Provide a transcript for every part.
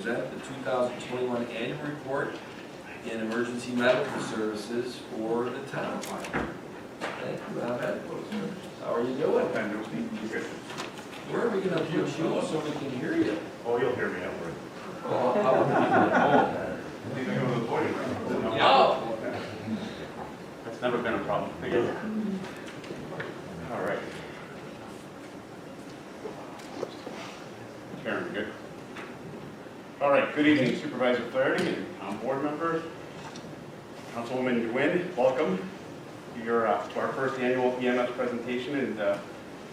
present the 2021 annual report in emergency medical services for the town of Monroe. Thank you, Ahmed. How are you doing? Where are we going to put you so we can hear you? Oh, you'll hear me at work. Oh, how are you? Oh. That's never been a problem. All right. Karen, good. All right, good evening, Supervisor Flaherty and board members. Councilwoman Nguyen, welcome to our first annual EMS presentation, and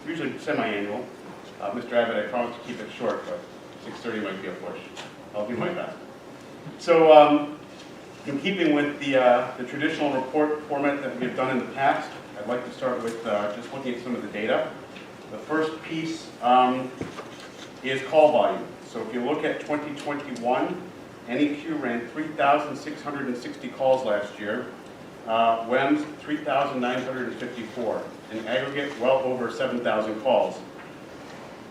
usually semi-annual. Mr. Abbott, I promise to keep it short, but 6:30 might be a push. I'll do my best. So, in keeping with the traditional report format that we've done in the past, I'd like to start with just looking at some of the data. The first piece is call volume. So if you look at 2021, NEQ ran 3,660 calls last year. WEMS, 3,954. In aggregate, well over 7,000 calls.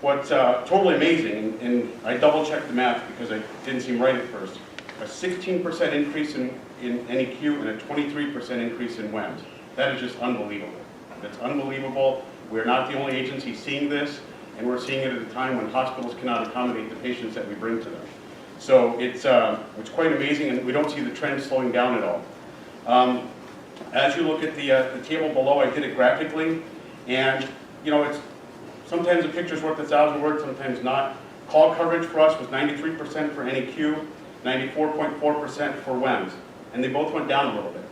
What's totally amazing, and I double-checked the math because it didn't seem right at first, a 16% increase in NEQ and a 23% increase in WEMS. That is just unbelievable. That's unbelievable. We're not the only agency seeing this, and we're seeing it at a time when hospitals cannot accommodate the patients that we bring to them. So it's quite amazing, and we don't see the trend slowing down at all. As you look at the table below, I did it graphically, and it's sometimes a picture's worth 1,000 words, sometimes not. Call coverage for us was 93% for NEQ, 94.4% for WEMS, and they both went down a little bit.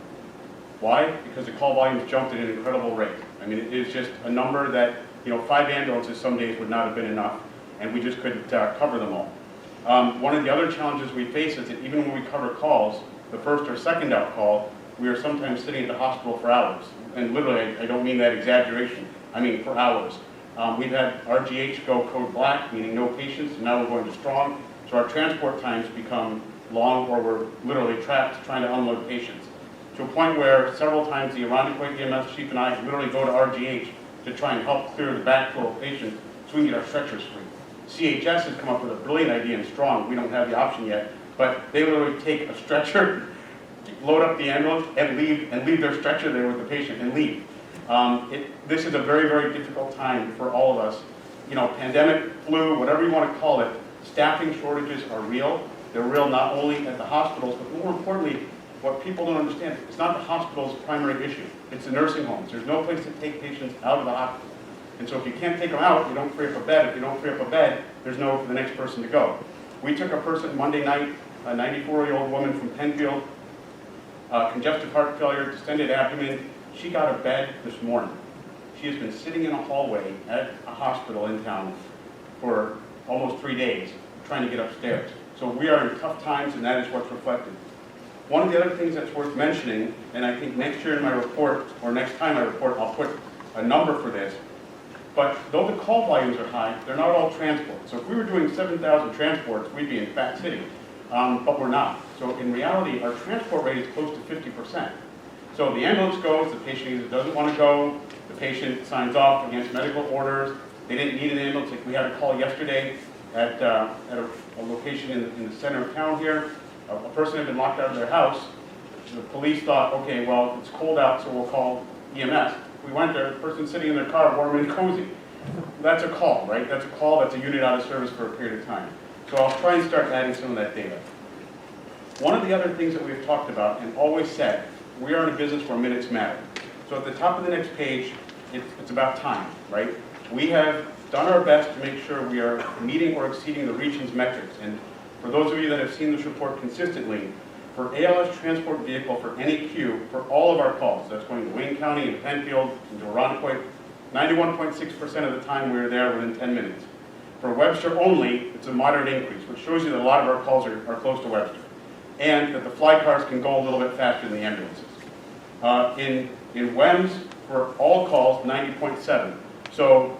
Why? Because the call volumes jumped at an incredible rate. I mean, it is just a number that 5 ambulances some days would not have been enough, and we just couldn't cover them all. One of the other challenges we face is that even when we cover calls, the first or second out call, we are sometimes sitting at the hospital for hours. And literally, I don't mean that exaggeration, I mean for hours. We've had RGH go code black, meaning no patients, and now we're going to strong. So our transport times become long, or we're literally trapped trying to unload patients. To a point where several times the Irondequoit EMS chief and I literally go to RGH to try and help clear the backflow of patients so we can get our stretchers free. CHS has come up with a brilliant idea in Strong. We don't have the option yet, but they literally take a stretcher, load up the ambulance, and leave their stretcher there with the patient and leave. This is a very, very difficult time for all of us. Pandemic, flu, whatever you want to call it, staffing shortages are real. They're real not only at the hospitals, but more importantly, what people don't understand, it's not the hospital's primary issue. It's the nursing homes. There's no place to take patients out of the hospital. And so if you can't take them out, you don't free up a bed. If you don't free up a bed, there's nowhere for the next person to go. We took a person Monday night, a 94-year-old woman from Penfield, congestive heart failure, distended abdomen. She got a bed this morning. She has been sitting in a hallway at a hospital in town for almost 3 days trying to get upstairs. So we are in tough times, and that is what's reflected. One of the other things that's worth mentioning, and I think next year in my report, or next time I report, I'll put a number for this, but though the call volumes are high, they're not all transports. So if we were doing 7,000 transports, we'd be in Fat City, but we're not. So in reality, our transport rate is close to 50%. So the ambulance goes, the patient either doesn't want to go, the patient signs off against medical orders, they didn't need an ambulance. Like we had a call yesterday at a location in the center of town here. A person had been locked out of their house. The police thought, okay, well, it's cold out, so we'll call EMS. We went there, the person sitting in their car, warm and cozy. That's a call, right? That's a call, that's a unit out of service for a period of time. So I'll try and start adding some of that data. One of the other things that we've talked about and always said, we are in a business where minutes matter. So at the top of the next page, it's about time, right? We have done our best to make sure we are meeting or exceeding the region's metrics. And for those of you that have seen this report consistently, for ALS transport vehicle for NEQ, for all of our calls, that's going to Wayne County and Penfield and to Irondequoit, 91.6% of the time we are there within 10 minutes. For Webster only, it's a moderate increase, which shows you that a lot of our calls are close to Webster, and that the fly cars can go a little bit faster than the ambulances. In WEMS, for all calls, 90.7. So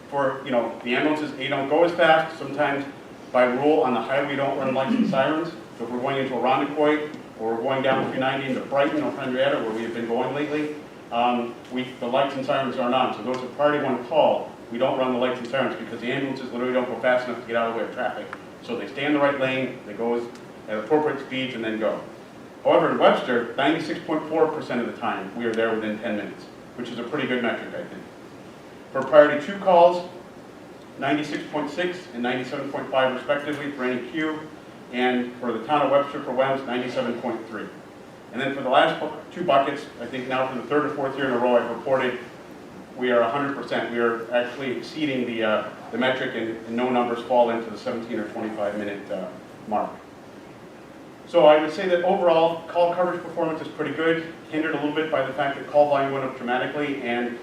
for the ambulances, they don't go as fast. Sometimes by rule on the highway, we don't run lights and sirens. So if we're going into Irondequoit or we're going down 390 into Brighton or Henrietta, where we have been going lately, the lights and sirens aren't on. So those are priority one call. We don't run the lights and sirens because the ambulances literally don't go fast enough to get out of the way of traffic So they stay in the right lane, they go at appropriate speeds and then go. However, in Webster, 96.4% of the time, we are there within 10 minutes, which is a pretty good metric, I think. For priority 2 calls, 96.6 and 97.5 respectively for any queue, and for the town of Webster for WEMS, 97.3. And then for the last 2 buckets, I think now for the 3rd or 4th year in a row, I've reported we are 100%. We are actually exceeding the metric, and no numbers fall into the 17 or 25 minute mark. So I would say that overall, call coverage performance is pretty good, hindered a little bit by the fact that call volume went up dramatically and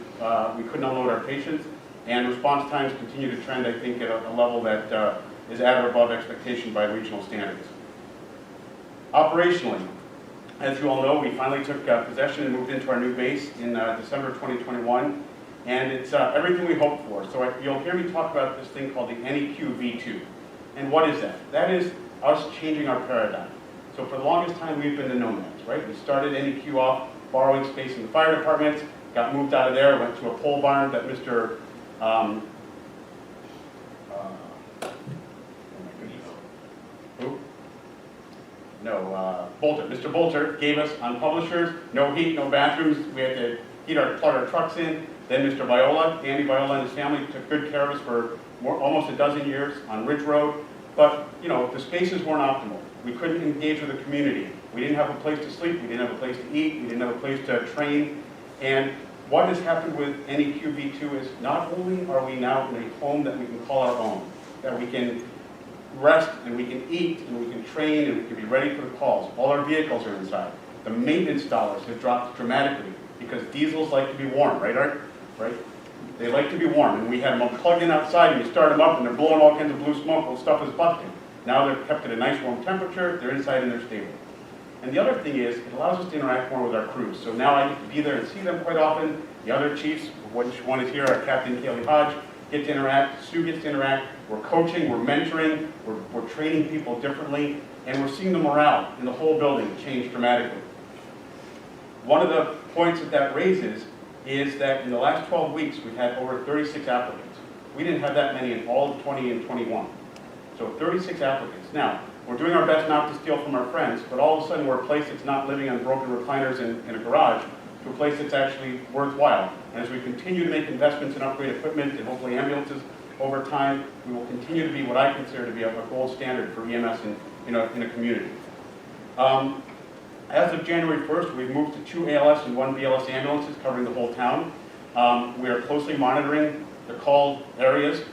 we couldn't unload our patients, and response times continue to trend, I think, at a level that is at or above expectation by regional standards. Operationally, as you all know, we finally took possession and moved into our new base in December 2021, and it's everything we hoped for. So you'll hear me talk about this thing called the NEQ V2. And what is that? That is us changing our paradigm. So for the longest time, we've been the nomads, right? We started NEQ off borrowing space in the fire departments, got moved out of there, went to a pole barn that Mr. Bolter. Mr. Bolter gave us on publishers, no heat, no bathrooms. We had to plug our trucks in. Then Mr. Viola, Andy Viola and his family took good care of us for almost a dozen years on Ridge Road. But, you know, the spaces weren't optimal. We couldn't engage with the community. We didn't have a place to sleep. We didn't have a place to eat. We didn't have a place to train. And what has happened with NEQ V2 is not only are we now in a home that we can call our own, that we can rest and we can eat and we can train and we can be ready for the calls. All our vehicles are inside. The maintenance dollars have dropped dramatically because diesels like to be warm, right, Art? Right? They like to be warm, and we had them plugged in outside, and you start them up, and they're blowing all kinds of blue smoke. Well, stuff is busting. Now they're kept at a nice warm temperature. They're inside and they're stable. And the other thing is, it allows us to interact more with our crews. So now I get to be there and see them quite often. The other chiefs, which one is here, our Captain Kaylee Hodge, get to interact. Sue gets to interact. We're coaching, we're mentoring, we're training people differently, and we're seeing the morale in the whole building change dramatically. One of the points that raises is that in the last 12 weeks, we've had over 36 applicants. We didn't have that many in all of 20 and 21. So 36 applicants. Now, we're doing our best not to steal from our friends, but all of a sudden we're a place that's not living on broken recliners in a garage to a place that's actually worthwhile. And as we continue to make investments in upgrade equipment and hopefully ambulances over time, we will continue to be what I consider to be a gold standard for EMS in a community. As of January 1st, we've moved to 2 ALS and 1 BLS ambulances covering the whole town. We are closely monitoring the called areas.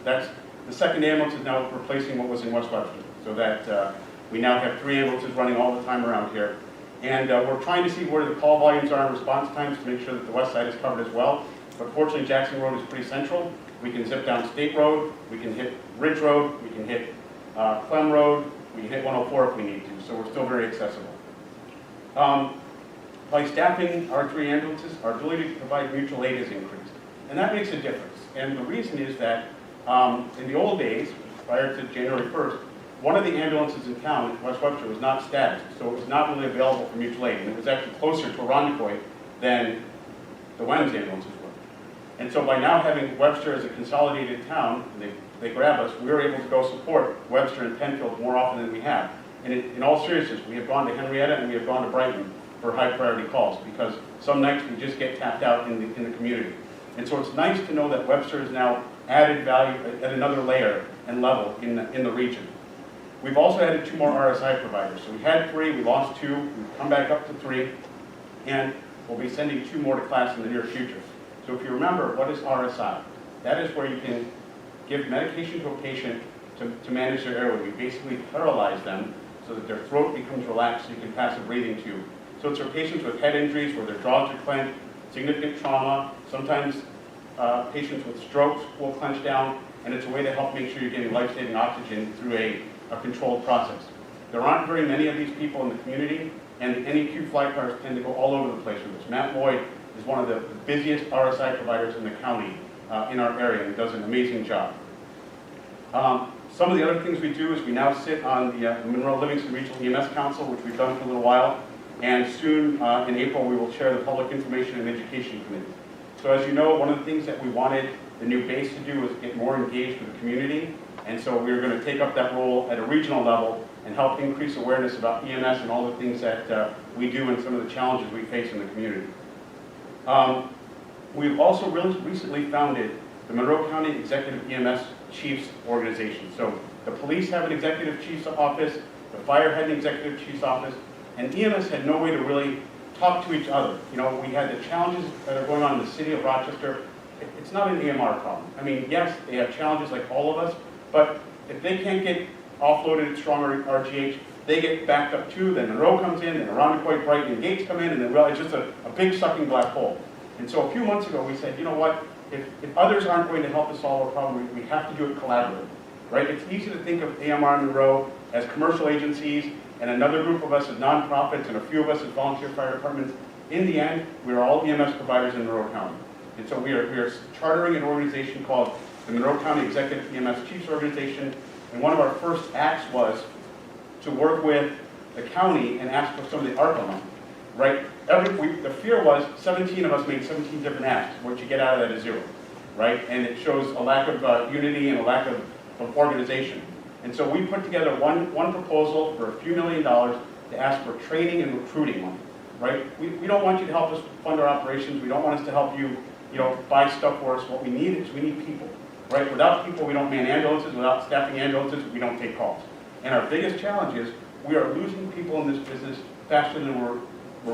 The second ambulance is now replacing what was in West Webster, so that we now have 3 ambulances running all the time around here. And we're trying to see where the call volumes are and response times to make sure that the west side is covered as well. But fortunately, Jackson Road is pretty central. We can zip down State Road, we can hit Ridge Road, we can hit Clem Road, we can hit 104 if we need to, so we're still very accessible. By staffing our 3 ambulances, our ability to provide mutual aid has increased. And that makes a difference. And the reason is that in the old days, prior to January 1st, one of the ambulances in town, West Webster, was not staffed, so it was not really available for mutual aid. And it was actually closer to Irondequoit than the WEMS ambulances were. And so by now having Webster as a consolidated town, and they grab us, we were able to go support Webster and Penfield more often than we have. And in all seriousness, we have gone to Henrietta and we have gone to Brighton for high priority calls because some nights we just get tapped out in the community. And so it's nice to know that Webster has now added value at another layer and level in the region. We've also added 2 more RSI providers. So we had 3, we lost 2, we've come back up to 3, and we'll be sending 2 more to class in the near future. So if you remember, what is RSI? That is where you can give medication to a patient to manage their airway. We basically paralyze them so that their throat becomes relaxed so you can pass a breathing tube. So it's for patients with head injuries where their jaws are clenched, significant trauma, sometimes patients with strokes will clench down, and it's a way to help make sure you're getting life-saving oxygen through a controlled process. There aren't very many of these people in the community, and the NEQ flight cars tend to go all over the place with this. Matt Lloyd is one of the busiest RSI providers in the county in our area and does an amazing job. Some of the other things we do is we now sit on the Monroe Livingston Regional EMS Council, which we've done for a little while, and soon in April we will chair the Public Information and Education Committee. So as you know, one of the things that we wanted the new base to do was get more engaged with the community, And so we are going to take up that role at a regional level and help increase awareness about EMS and all the things that we do and some of the challenges we face in the community. We've also really recently founded the Monroe County Executive EMS Chiefs Organization. So the police have an executive chief's office, the fire had an executive chief's office, and EMS had no way to really talk to each other. You know, we had the challenges that are going on in the city of Rochester. It's not an AMR problem. I mean, yes, they have challenges like all of us, but if they can't get offloaded at Strong or RGH, they get backed up too, then Monroe comes in, then Irondequoit, Brighton, and Gates come in, and then well, it's just a big sucking black hole. And so a few months ago we said, you know what, if others aren't going to help us solve our problem, we have to do it collaboratively, right? It's easy to think of AMR and Monroe as commercial agencies, and another group of us as nonprofits, and a few of us as volunteer fire departments. In the end, we are all EMS providers in Monroe County. And so we are chartering an organization called the Monroe County Executive EMS Chiefs Organization, and one of our first acts was to work with the county and ask for some of the ARPA money, right? The fear was 17 of us made 17 different asks. What you get out of that is zero, right? And it shows a lack of unity and a lack of organization. And so we put together one proposal for a few $1 million to ask for training and recruiting money, right? We don't want you to help us fund our operations. We don't want us to help you, buy stuff for us. What we need is we need people, right? Without people, we don't man ambulances. Without staffing ambulances, we don't take calls. And our biggest challenge is we are losing people in this business faster than we're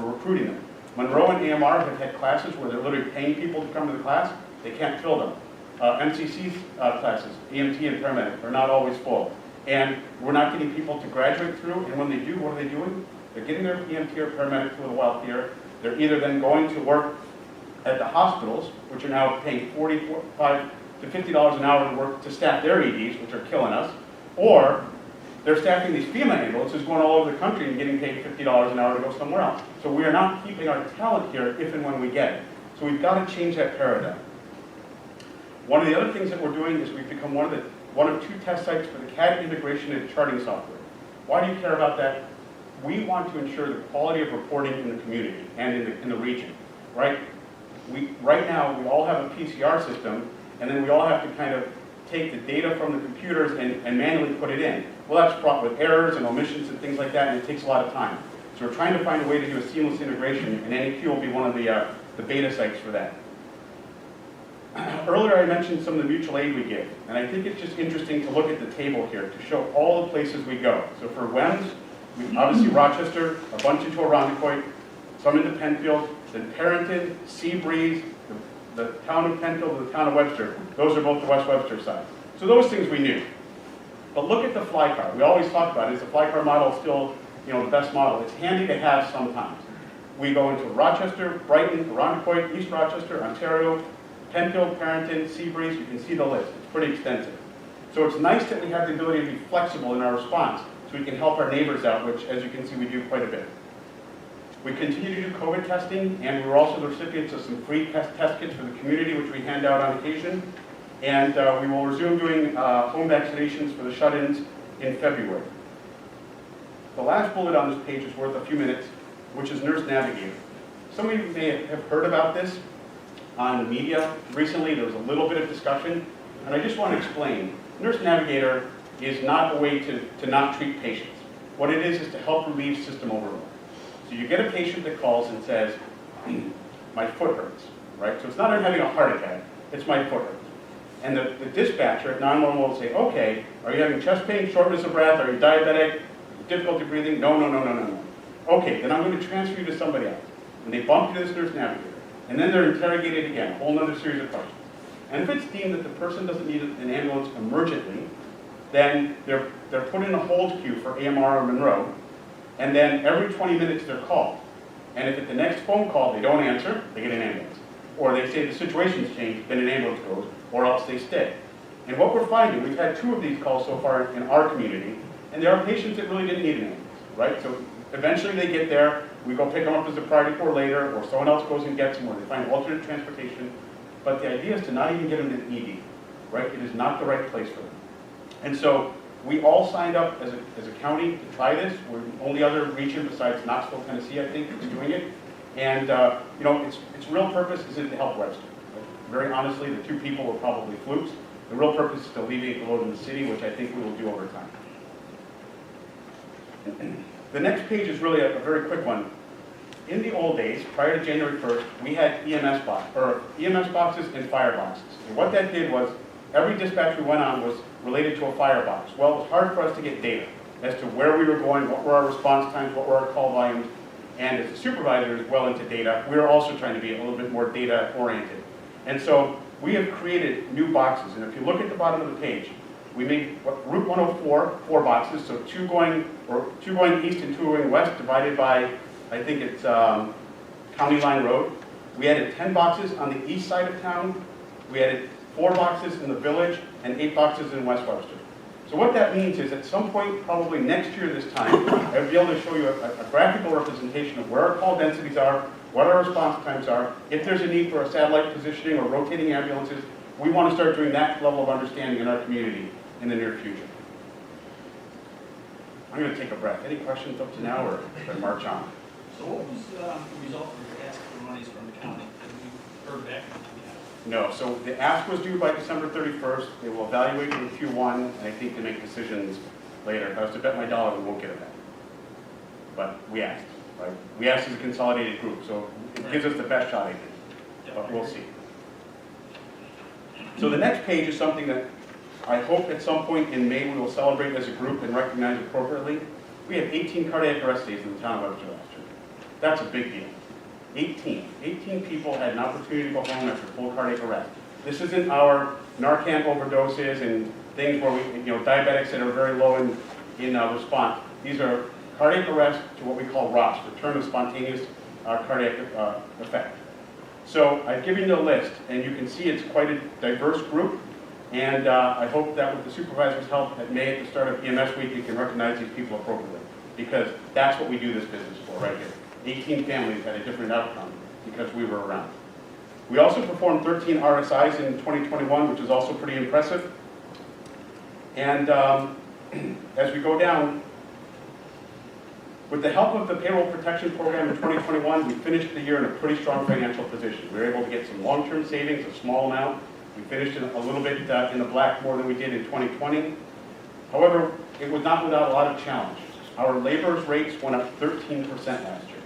recruiting them. Monroe and AMR have had classes where they're literally paying people to come to the class. They can't fill them. MCC's classes, EMT and paramedic, are not always full. And we're not getting people to graduate through, and when they do, what are they doing? They're getting their EMT or paramedic through a while here. They're either then going to work at the hospitals, which are now paying $45 to $50 an hour to work to staff their EDs, which are killing us, or they're staffing these FEMA ambulances going all over the country and getting paid $50 an hour to go somewhere else. So we are not keeping our talent here if and when we get it. So we've got to change that paradigm. One of the other things that we're doing is we've become one of 2 test sites for the CAD integration and charting software. Why do you care about that? We want to ensure the quality of reporting in the community and in the region, right? Right now, we all have a PCR system, and then we all have to kind of take the data from the computers and manually put it in. Well, that's fraught with errors and omissions and things like that, and it takes a lot of time. So we're trying to find a way to do a seamless integration, and NEQ will be one of the beta sites for that. Earlier I mentioned some of the mutual aid we give, and I think it's just interesting to look at the table here to show all the places we go. So for WEMS, obviously Rochester, a bunch into Irondequoit, some into Penfield, then Perrington, Seabreeze, the town of Penfield, and the town of Webster. Those are both the West Webster side. So those things we knew. But look at the fly car. We always talk about it. Is the fly car model still the best model? It's handy to have sometimes. We go into Rochester, Brighton, Irondequoit, East Rochester, Ontario, Penfield, Perrington, Seabreeze. You can see the list. It's pretty extensive. So it's nice that we have the ability to be flexible in our response so we can help our neighbors out, which, as you can see, we do quite a bit. We continue to do COVID testing, and we were also the recipients of some free test kits for the community, which we hand out on occasion. And we will resume doing home vaccinations for the shut-ins in February. The last bullet on this page is worth a few minutes, which is Nurse Navigator. Some of you may have heard about this on the media. Recently, there was a little bit of discussion, and I just want to explain. Nurse Navigator is not a way to not treat patients. What it is to help relieve system overload. So you get a patient that calls and says, my foot hurts, right? So it's not I'm having a heart attack, it's my foot hurts. And the dispatcher at 911 will say, okay, are you having chest pain, shortness of breath, are you diabetic, difficulty breathing? No. Okay, then I'm going to transfer you to somebody else. And they bump to this Nurse Navigator. And then they're interrogated again, a whole other series of questions. And if it's deemed that the person doesn't need an ambulance emergently, then they're put in a hold queue for AMR or Monroe, and then every 20 minutes they're called. And if at the next phone call they don't answer, they get an ambulance. Or they say the situation's changed, then an ambulance goes, or else they stay. And what we're finding, we've had 2 of these calls so far in our community, and there are patients that really didn't need an ambulance, right? So eventually they get there, we go pick them up as a priority for later, or someone else goes and gets them, or they find alternate transportation. But the idea is to not even get them to the ED, right? It is not the right place for them. And so we all signed up as a county to try this. We're the only other region besides Knoxville, Tennessee, I think, that's doing it. And its real purpose isn't to help Webster. Very honestly, the 2 people were probably flukes. The real purpose is to alleviate the load in the city, which I think we will do over time. The next page is really a very quick one. In the old days, prior to January 1st, we had EMS boxes and fire boxes. And what that did was, every dispatch we went on was related to a firebox. Well, it was hard for us to get data as to where we were going, what were our response times, what were our call volumes, and as a supervisor well into data, we were also trying to be a little bit more data oriented. And so we have created new boxes, and if you look at the bottom of the page, we made Route 104 4 boxes, so two going east and two going west, divided by, I think it's County Line Road. We added 10 boxes on the east side of town. We added 4 boxes in the village and 8 boxes in West Webster. So what that means is at some point, probably next year this time, I'll be able to show you a graphical representation of where our call densities are, what our response times are. If there's a need for a satellite positioning or rotating ambulances, we want to start doing that level of understanding in our community in the near future. I'm going to take a breath. Any questions up to now, or should I march on? So what was the result of your ask for monies from the county? Have you heard back from them yet? No, so the ask was due by December 31st. They will evaluate it in Q1, and I think they make decisions later. If I was to bet my dollar, we won't get it back. But we asked, right? We asked as a consolidated group, so it gives us the best shot, I think. But we'll see. So the next page is something that I hope at some point in May we will celebrate as a group and recognize appropriately. We have 18 cardiac arrest days in the town of Webster last year. That's a big deal. 18 people had an opportunity to go home after full cardiac arrest. This isn't our Narcan overdoses and things where we, diabetics that are very low in response. These are cardiac arrest to what we call ROS, return of spontaneous cardiac effect. So I've given you a list, and you can see it's quite a diverse group. And I hope that with the supervisor's help at May, at the start of EMS week, we can recognize these people appropriately. Because that's what we do this business for right here. 18 families had a different outcome because we were around. We also performed 13 RSIs in 2021, which is also pretty impressive. And as we go down, with the help of the payroll protection program in 2021, we finished the year in a pretty strong financial position. We were able to get some long-term savings, a small amount. We finished a little bit in the black more than we did in 2020. However, it was not without a lot of challenge. Our labor's rates went up 13% last year,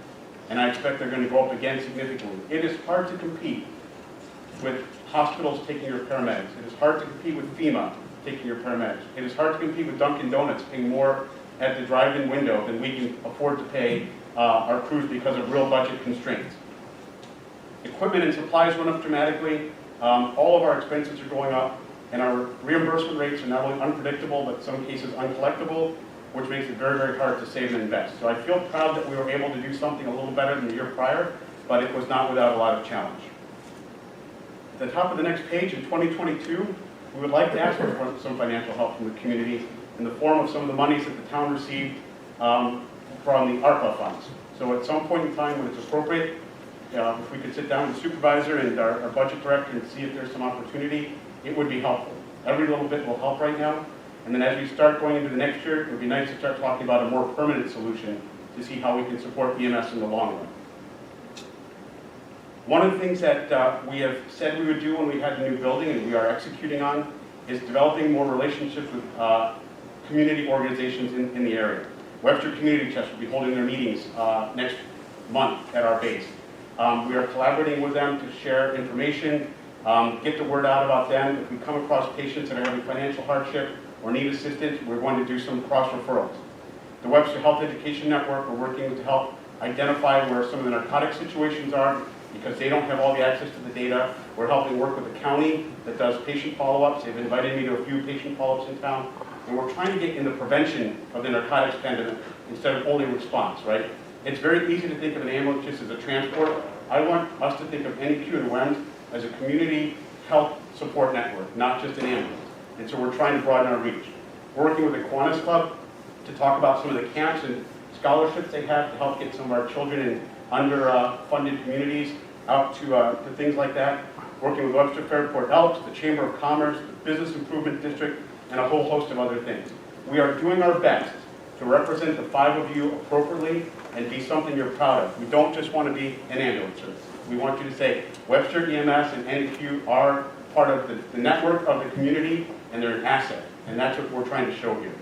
and I expect they're going to go up again significantly. It is hard to compete with hospitals taking your paramedics. It is hard to compete with FEMA taking your paramedics. It is hard to compete with Dunkin' Donuts paying more at the drive-in window than we can afford to pay our crews because of real budget constraints. Equipment and supplies went up dramatically. All of our expenses are going up, and our reimbursement rates are not only unpredictable, but in some cases uncollectible, which makes it very, very hard to save and invest. So I feel proud that we were able to do something a little better than the year prior, but it was not without a lot of challenge. At the top of the next page, in 2022, we would like to ask for some financial help from the community in the form of some of the monies that the town received from the ARPA funds. So at some point in time when it's appropriate, if we could sit down with the supervisor and our budget director and see if there's some opportunity, it would be helpful. Every little bit will help right now. And then as we start going into the next year, it would be nice to start talking about a more permanent solution to see how we can support EMS in the long run. One of the things that we have said we would do when we had the new building, and we are executing on, is developing more relationships with community organizations in the area. Webster Community Chest will be holding their meetings next month at our base. We are collaborating with them to share information, get the word out about them. If we come across patients that are having financial hardship or need assistance, we're going to do some cross-referrals. The Webster Health Education Network, we're working to help identify where some of the narcotic situations are because they don't have all the access to the data. We're helping work with the county that does patient follow-ups. They've invited me to a few patient follow-ups in town. And we're trying to get in the prevention of the narcotics pandemic instead of only response, right? It's very easy to think of an ambulance just as a transport. I want us to think of NEQ and WEMS as a community health support network, not just an ambulance. And so we're trying to broaden our reach. We're working with the Kiwanis Club to talk about some of the camps and scholarships they have to help get some of our children in underfunded communities out to things like that. Working with Webster Fairport Elks, the Chamber of Commerce, the Business Improvement District, and a whole host of other things. We are doing our best to represent the 5 of you appropriately and be something you're proud of. We don't just want to be an ambulance service. We want you to say Webster EMS and NEQ are part of the network of the community, and they're an asset. And that's what we're trying to show here.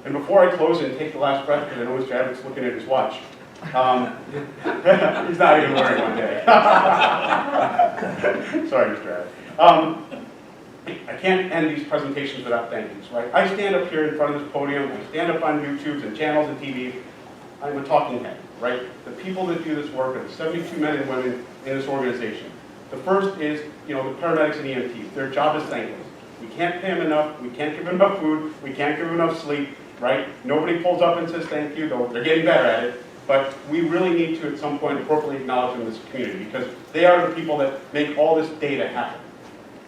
And before I close and take the last breath, because I know Mr. Abbott's looking at his watch, he's not even wearing one today. Sorry, Mr. Abbott. I can't end these presentations without thank yous, right? I stand up here in front of this podium, I stand up on YouTubes and channels and TV. I'm a talking head, right? The people that do this work are the 72 men and women in this organization. The first is, the paramedics and EMTs. Their job is thankless. We can't pay them enough, we can't give them enough food, we can't give them enough sleep, right? Nobody pulls up and says thank you, though they're getting better at it. But we really need to, at some point, appropriately acknowledge them in this community, because they are the people that make all this data happen.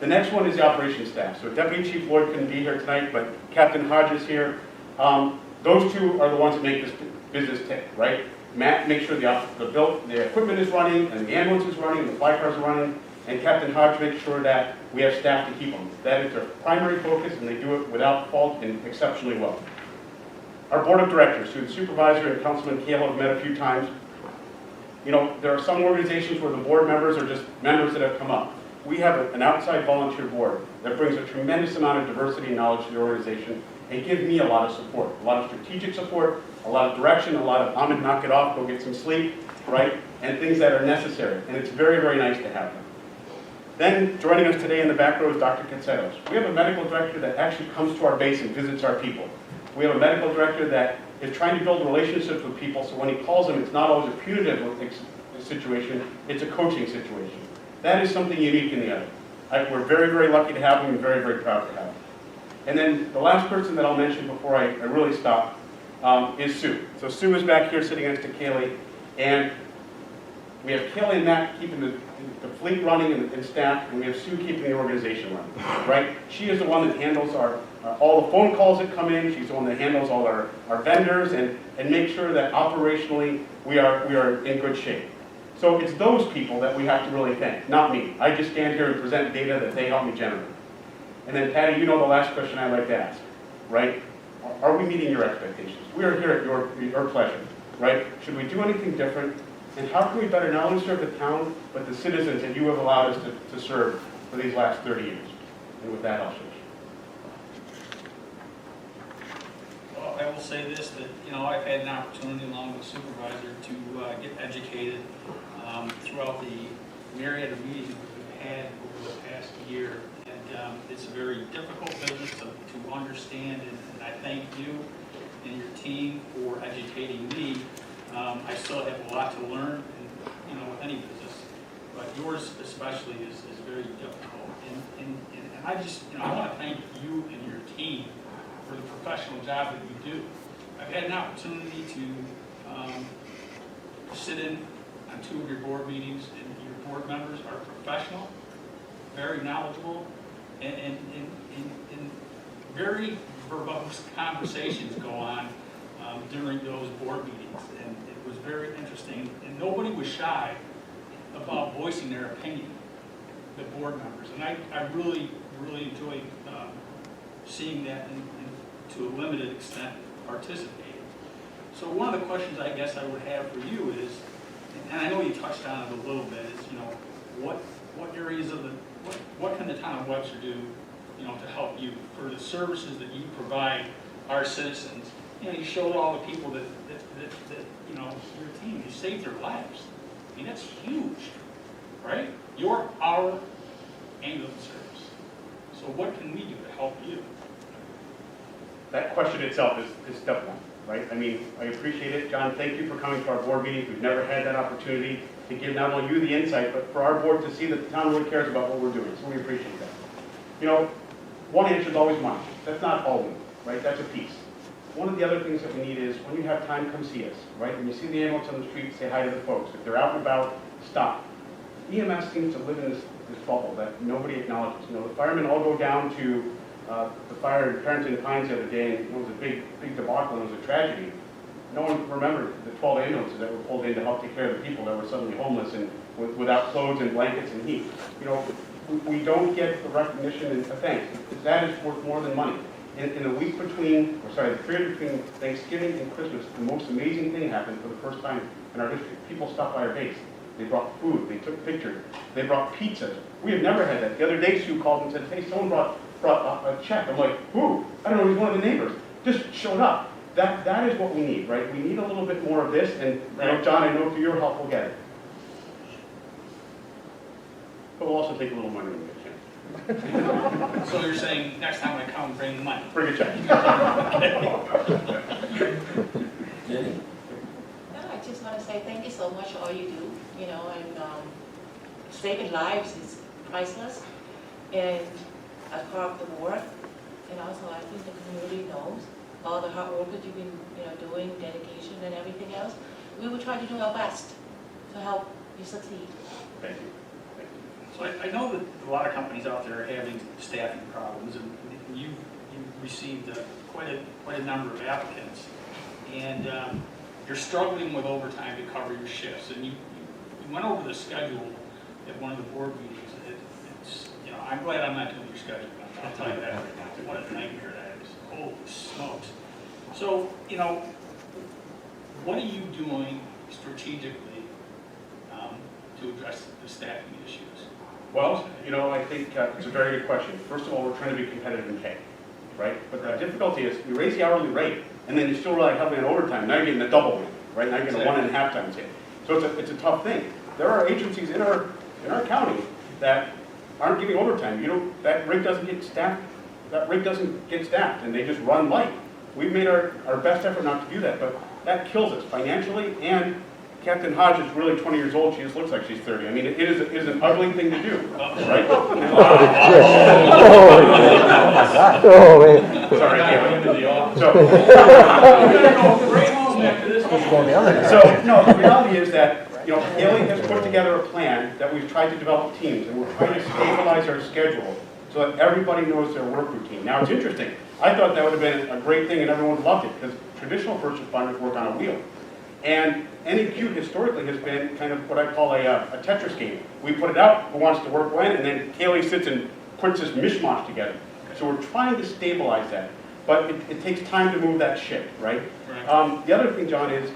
The next one is the operations staff. So Deputy Chief Lloyd couldn't be here tonight, but Captain Hodge is here. Those two are the ones that make this business tick, right? Matt makes sure the equipment is running, and the ambulance is running, and the fly cars are running, and Captain Hodge makes sure that we have staff to keep them. That is their primary focus, and they do it without fault and exceptionally well. Our board of directors, who the supervisor and Councilman Cahill have met a few times, there are some organizations where the board members are just members that have come up. We have an outside volunteer board that brings a tremendous amount of diversity and knowledge to the organization and gives me a lot of support, a lot of strategic support, a lot of direction, a lot of Ahmed, knock it off, go get some sleep, right? And things that are necessary. And it's very, very nice to have them. Then joining us today in the back row is Dr. Katsetos. We have a medical director that actually comes to our base and visits our people. We have a medical director that is trying to build relationships with people, so when he calls them, it's not always a punitive situation, it's a coaching situation. That is something unique in the other. We're very, very lucky to have him and very, very proud to have him. And then the last person that I'll mention before I really stop is Sue. So Sue is back here sitting next to Kaylee, and we have Kaylee and Matt keeping the fleet running and staff, and we have Sue keeping the organization running, right? She is the one that handles all the phone calls that come in. She's the one that handles all our vendors and makes sure that operationally we are in good shape. So it's those people that we have to really thank, not me. I just stand here and present data that they help me generate. And then Patty, the last question I like to ask, right? Are we meeting your expectations? We are here at your pleasure, right? Should we do anything different? And how can we better not only serve the town, but the citizens that you have allowed us to serve for these last 30 years? And with that, I'll switch. Well, I will say this, that, I've had an opportunity along with the supervisor to get educated throughout the myriad of meetings we've had over the past year. And it's a very difficult business to understand, and I thank you and your team for educating me. I still have a lot to learn, with any business, but yours especially is very difficult. And I just, I want to thank you and your team for the professional job that you do. I've had an opportunity to sit in on 2 of your board meetings, and your board members are professional, very knowledgeable, and very verbose conversations go on during those board meetings, and it was very interesting, and nobody was shy about voicing their opinion, the board members, and I really, really enjoyed seeing that and to a limited extent participating. So one of the questions I guess I would have for you is, and I know you touched on it a little bit, is what areas of what can the town of Webster do, to help you for the services that you provide our citizens? You showed all the people that your team, you saved their lives. I mean, that's huge, right? You're our ambulance service. So what can we do to help you? That question itself is tough one, right? I mean, I appreciate it. John, thank you for coming to our board meetings. We've never had that opportunity to give not only you the insight, but for our board to see that the town really cares about what we're doing. So we appreciate that. One answer is always money. That's not all we need, right? That's a piece. One of the other things that we need is when you have time, come see us, right? When you see the ambulance on the street, say hi to the folks. If they're out and about, stop. EMS seems to live in this bubble that nobody acknowledges. The firemen all go down to the fire in Parenton Pines the other day, and it was a big debacle, and it was a tragedy. No one remembered the 12 ambulances that were pulled in to help take care of the people that were suddenly homeless and without clothes and blankets and heat. We don't get the recognition and thanks. That is worth more than money. In the week the period between Thanksgiving and Christmas, the most amazing thing happened for the first time in our history. People stopped by our base. They brought food, they took pictures, they brought pizzas. We have never had that. The other day, Sue called and said, hey, someone brought a check. I'm like, who? I don't know, he's one of the neighbors. Just showed up. That is what we need, right? We need a little bit more of this, and you know, John, I know through your help we'll get it. But we'll also take a little money when we get a chance. So you're saying next time I come, bring money? Bring a check. Jenny? No, I just want to say thank you so much for all you do, you know, and saving lives is priceless, and as part of the work, and also I think the community knows all the hard work that you've been, you know, doing, dedication and everything else. We will try to do our best to help you succeed. Thank you. So I know that a lot of companies out there are having staffing problems, and you've received quite a number of applicants, and you're struggling with overtime to cover your shifts. And you went over the schedule at one of the board meetings. It's, you know, I'm glad I'm not doing your schedule. I'll tell you that right now. What a nightmare that is. Holy smokes. So, you know, what are you doing strategically to address the staffing issues? Well, you know, I think it's a very good question. First of all, we're trying to be competitive in pay, right? But the difficulty is we raise the hourly rate, and then you still rely heavily on overtime. Now you're getting the double rate, right? Now you're getting a 1.5 times hit. So it's a tough thing. There are agencies in our county that aren't giving overtime. You know, that rate doesn't get staffed. That rate doesn't get staffed, and they just run light. We've made our best effort not to do that, but that kills us financially. And Captain Hodge is really 20 years old. She just looks like she's 30. I mean, it is an ugly thing to do, right? Oh, man. Sorry, I can't into the office. So, no, the reality is that, you know, Haley has put together a plan that we've tried to develop teams, and we're trying to stabilize our schedule so that everybody knows their work routine. Now, it's interesting. I thought that would have been a great thing and everyone loved it, because traditional first responders work on a wheel. And NEQ historically has been kind of what I call a Tetris game. We put it out, who wants to work when, and then Haley sits and puts this mishmash together. So we're trying to stabilize that. But it takes time to move that ship, right? The other thing, John, is,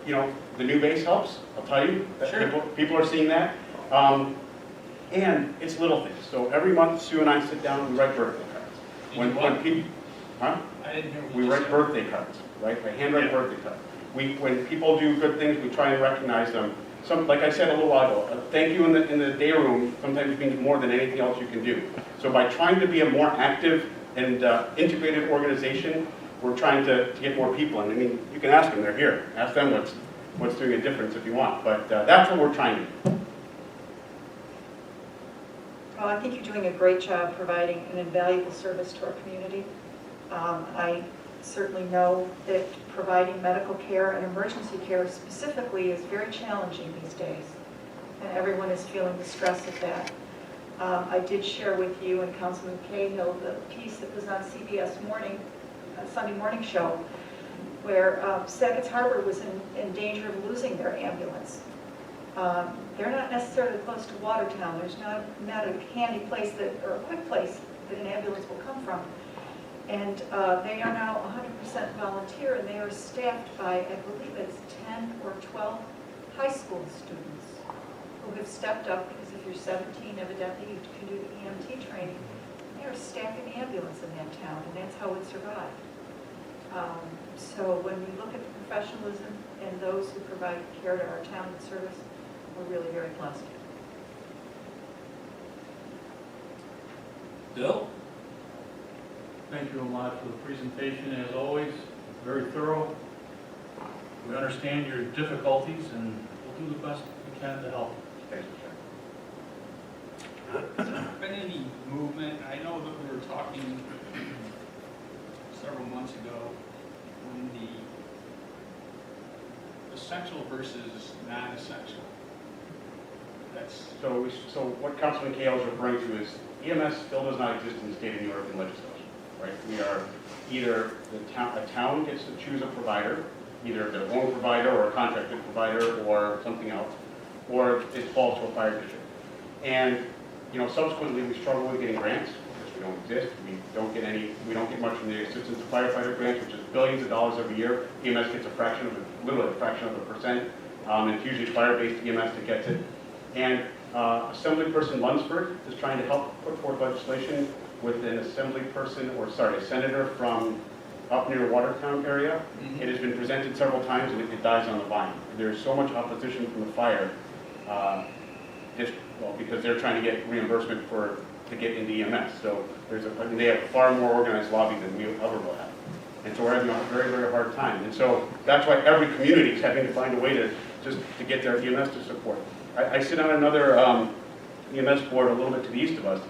you know, the new base helps. I'll tell you, that Sure. people are seeing that. And it's little things. So every month, Sue and I sit down and we write birthday cards. When people, huh? I didn't hear what We you write said. birthday cards, right? I handwrite birthday cards. When people do good things, we try and recognize them. Like I said a little while ago, thank you in the day room sometimes means more than anything else you can do. So by trying to be a more active and integrated organization, we're trying to get more people in. I mean, you can ask them, they're here. Ask them what's doing a difference if you want. But that's what we're trying to do. Well, I think you're doing a great job providing an invaluable service to our community. I certainly know that providing medical care and emergency care specifically is very challenging these days, and everyone is feeling the stress of that. I did share with you and Councilman Cahill the piece that was on CBS Morning, Sunday morning show, where Saga's Harbor was in danger of losing their ambulance. They're not necessarily close to Watertown. There's not a handy place or a quick place that an ambulance will come from. And they are now 100% volunteer, and they are staffed by, I believe it's 10 or 12 high school students who have stepped up, because if you're 17, evidently you can do the EMT training. They are staffing the ambulance in that town, and that's how it survived. So when we look at the professionalism and those who provide care to our town and service, we're really very blessed. Bill? Thank you a lot for the presentation, as always, very thorough. We understand your difficulties, and we'll do the best we can to help. Thanks, Has there been any movement? I know that we were talking several months ago when the essential versus non-essential. That's So what Councilman Cahill is referring to is EMS still does not exist in the state of New York in legislation. Right? We are either a town gets to choose a provider, either their own provider or a contracted provider or something else, or it falls to a fire district. And you know, subsequently we struggle with getting grants because we don't exist. We don't get much from the assistance to firefighter grants, which is billions of dollars every year. EMS gets literally a fraction of a percent. and it's usually fire-based EMS that gets it. And Assemblyperson Lunsford is trying to help put forward legislation with an a senator from up near Watertown area. It has been presented several times and it dies on the vine. There's so much opposition from the fire, because they're trying to get reimbursement to get into EMS. So they have a far more organized lobby than we ever will have. And so we're having a very, very hard time. And so that's why every community is having to find a way to get their EMS to support. I sit on another EMS board a little bit to the east of us.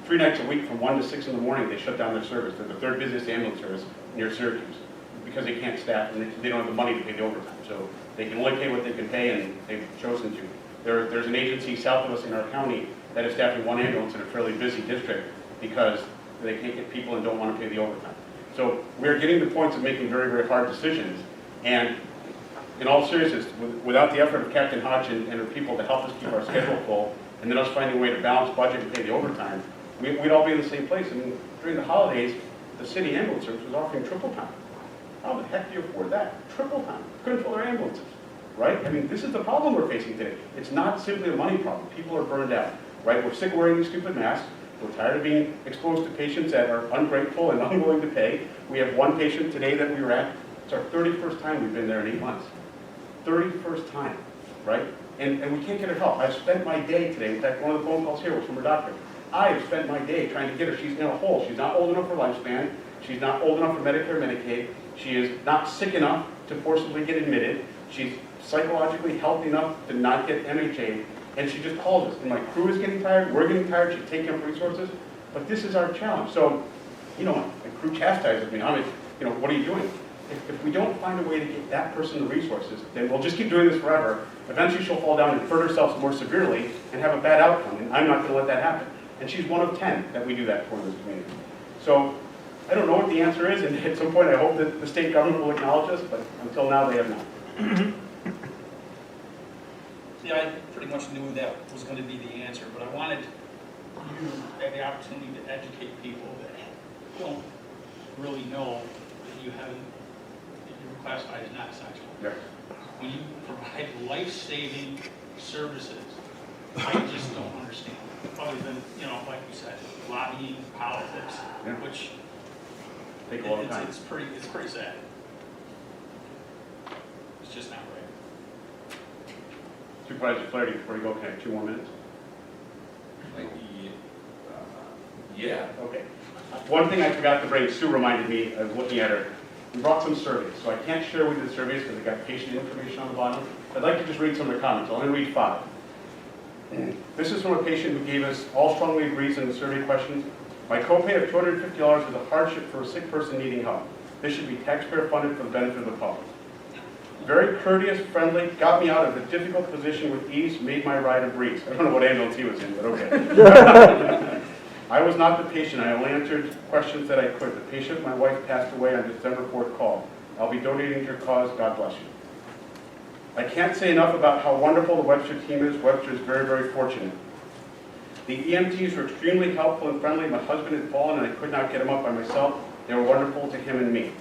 3 nights a week from 1 to 6 in the morning, they shut down their service. They're the 3rd busiest ambulance service near Syracuse because they can't staff and they don't have the money to pay the overtime. So they can only pay what they can pay, and they've chosen to. There's an agency south of us in our county that is staffing 1 ambulance in a fairly busy district because they can't get people and don't want to pay the overtime. So we're getting to points of making very, very hard decisions. And in all seriousness, without the effort of Captain Hodge and her people to help us keep our schedule full, and then us finding a way to balance budget and pay the overtime, we'd all be in the same place. I mean, during the holidays, the city ambulance service was offering triple time. How the heck do you afford that? Triple time. Couldn't fill their ambulances, right? I mean, this is the problem we're facing today. It's not simply a money problem. People are burned out, right? We're sick of wearing these stupid masks. We're tired of being exposed to patients that are ungrateful and unwilling to pay. We have 1 patient today that we were at. It's our 31st time we've been there in 8 months. 31st time, right? And we can't get her help. I've spent my day today, in fact, one of the phone calls here was from her doctor. I have spent my day trying to get her. She's in a hole. She's not old enough for lifespan. She's not old enough for Medicare, Medicaid. She is not sick enough to forcibly get admitted. She's psychologically healthy enough to not get MHA. And she just calls us. And my crew is getting tired. We're getting tired. She's taking up resources. But this is our challenge. So, you know, my crew chastises me. I mean, you know, what are you doing? If we don't find a way to get that person the resources, then we'll just keep doing this forever. Eventually she'll fall down and hurt herself more severely and have a bad outcome. And I'm not going to let that happen. And she's 1 of 10 that we do that for in this community. So I don't know what the answer is, and at some point I hope that the state government will acknowledge us, but until now they have not. See, I pretty much knew that was going to be the answer, but I wanted you to have the opportunity to educate people that don't really know that you haven't, that you're classified as not essential. Yeah. When you provide life-saving services, I just don't understand. Other than, you know, like you said, lobbying, politics, Yeah. which Take a long time. it's pretty sad. It's just not right. Supervisor Flaherty, before you go, can I have 2 more minutes? Yeah. Okay. One thing I forgot to bring, Sue reminded me, I was looking at her. We brought some surveys, so I can't share with you the surveys because they got patient information on the bottom. I'd like to just read some of the comments. I'll only read 5. This is from a patient who gave us all strongly agrees in the survey questions. My copay of $250 is a hardship for a sick person needing help. This should be taxpayer funded for the benefit of the public. Very courteous, friendly, got me out of a difficult position with ease, made my ride a breeze. I don't know what ambulance he was in, but okay. I was not the patient. I only answered questions that I could. The patient, my wife, passed away on December 4th call. I'll be donating to your cause. God bless you. I can't say enough about how wonderful the Webster team is. Webster is very, very fortunate. The EMTs were extremely helpful and friendly. My husband had fallen and I could not get him up by myself. They were wonderful to him and me.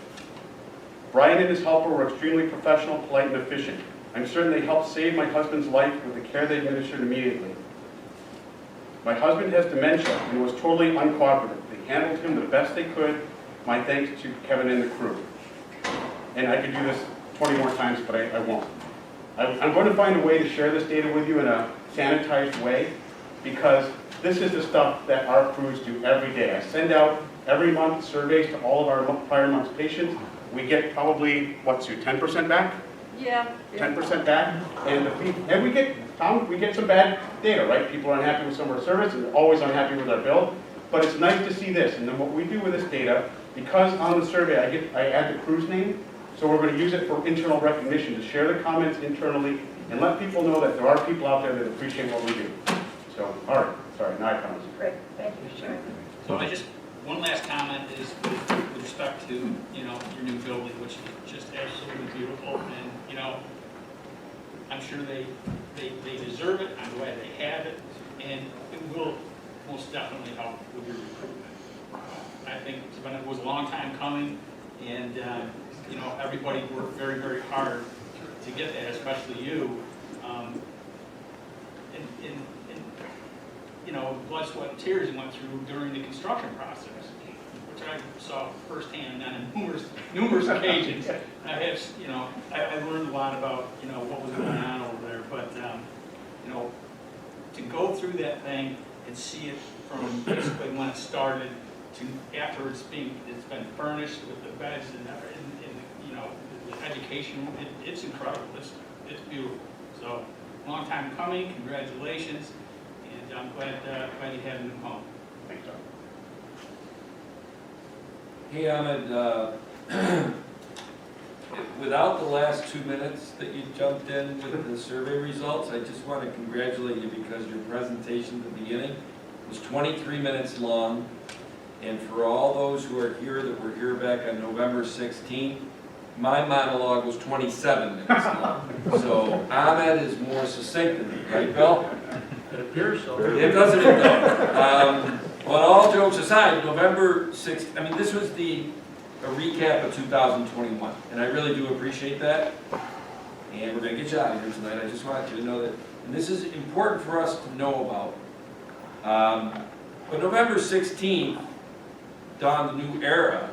Brian and his helper were extremely professional, polite, and efficient. I'm certain they helped save my husband's life with the care they administered immediately. My husband has dementia and was totally uncooperative. They handled him the best they could. My thanks to Kevin and the crew. And I could do this 20 more times, but I won't. I'm going to find a way to share this data with you in a sanitized way, because this is the stuff that our crews do every day. I send out every month surveys to all of our prior month's patients. We get probably, what, Sue, 10% back? Yeah. 10% back, and we get some bad data, right? People are unhappy with some of our service, and they're always unhappy with our bill. But it's nice to see this, and then what we do with this data, because on the survey I add the crew's name, so we're going to use it for internal recognition, to share the comments internally, and let people know that there are people out there that appreciate what we do. So, all right, sorry, now I promise. Great, thank you, Sharon. So one last comment is with respect to, you know, your new building, which is just absolutely beautiful, and, you know, I'm sure they deserve it. I'm glad they have it, and it will most definitely help with your recruitment. I think it was a long time coming, and you know, everybody worked very, very hard to get that, especially you. You know, blood, sweat, and tears you went through during the construction process, which I saw firsthand on numerous occasions. I have, you know, I learned a lot about, you know, what was going on over there, but, you know, to go through that thing and see it from basically when it started to after it's been furnished with the beds and you know, the education, it's incredible. It's beautiful. So, long time coming. Congratulations, and I'm glad you have him home. Thanks, John. Hey, Ahmed, without the last 2 minutes that you jumped in with the survey results, I just want to congratulate you because your presentation at the beginning was 23 minutes long. And for all those who are here that were here back on November 16th, my monologue was 27 minutes long. So Ahmed is more succinct than me, right, Bill? It appears so. It doesn't, it though. Well, all jokes aside, November 6th, I mean, this was a recap of 2021, and I really do appreciate that. And we're going to get you out of here tonight. I just want you to know that, and this is important for us to know about. But November 16th dawned a new era.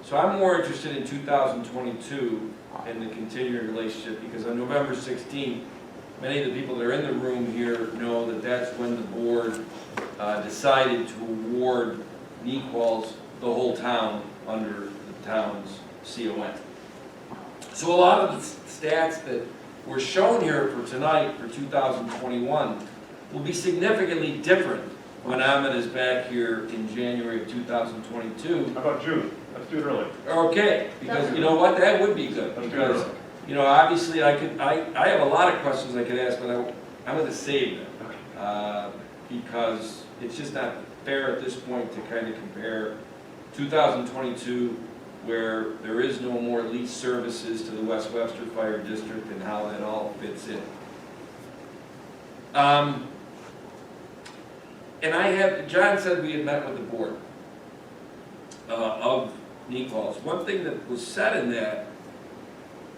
So I'm more interested in 2022 and the continuing relationship, because on November 16th, many of the people that are in the room here know that that's when the board decided to award NEQOLs the whole town under the town's CON. So a lot of the stats that were shown here for tonight for 2021 will be significantly different when Ahmed is back here in January of 2022. How about June? Let's do it early. Okay, because you know what, that would be good, Let's do it because, early. you know, obviously I have a lot of questions I could ask, but I'm gonna save them. Because it's just not fair at this point to kind of compare 2022, where there is no more lease services to the West Webster Fire District, and how that all fits in. And John said we had met with the board of NEQOLs. One thing that was said in that,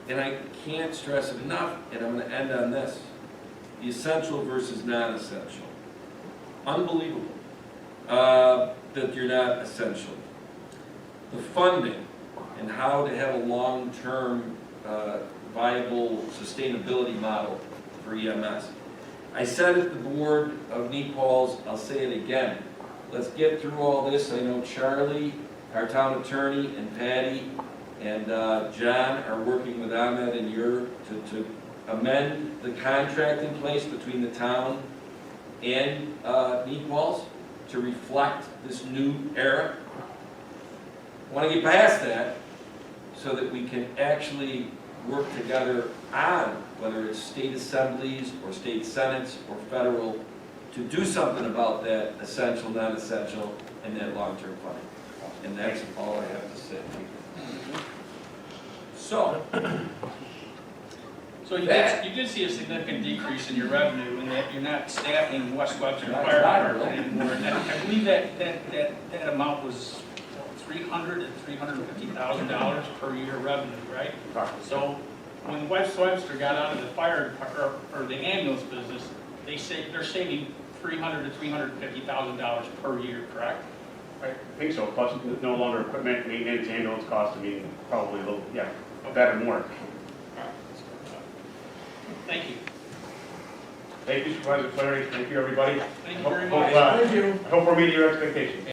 and I can't stress it enough, and I'm going to end on this, the essential versus non-essential. Unbelievable that you're not essential. The funding and how to have a long-term viable sustainability model for EMS. I said at the board of NEQOLs, I'll say it again, let's get through all this. I know Charlie, our town attorney, and Patty, and John are working with Ahmed and to amend the contract in place between the town and NEQOLs to reflect this new era. I want to get past that so that we can actually work together on whether it's state assemblies or state senates or federal to do something about that essential, non-essential, and that long-term funding. And that's all I have to say. So you did see a significant decrease in your revenue, in that you're not staffing West Webster Fire Department anymore. And I believe that amount was $300,000 to $350,000 per year revenue, right? So when West Webster got out of the fire or the ambulance business, they're saving $300,000 to $350,000 per year, correct? I think so, plus no longer equipment, maintenance, ambulance costs, I mean, probably a little, yeah, better more. Thank you. Thank you, Supervisor Flaherty, thank you, everybody. Thank you very much. I hope we're meeting your expectations.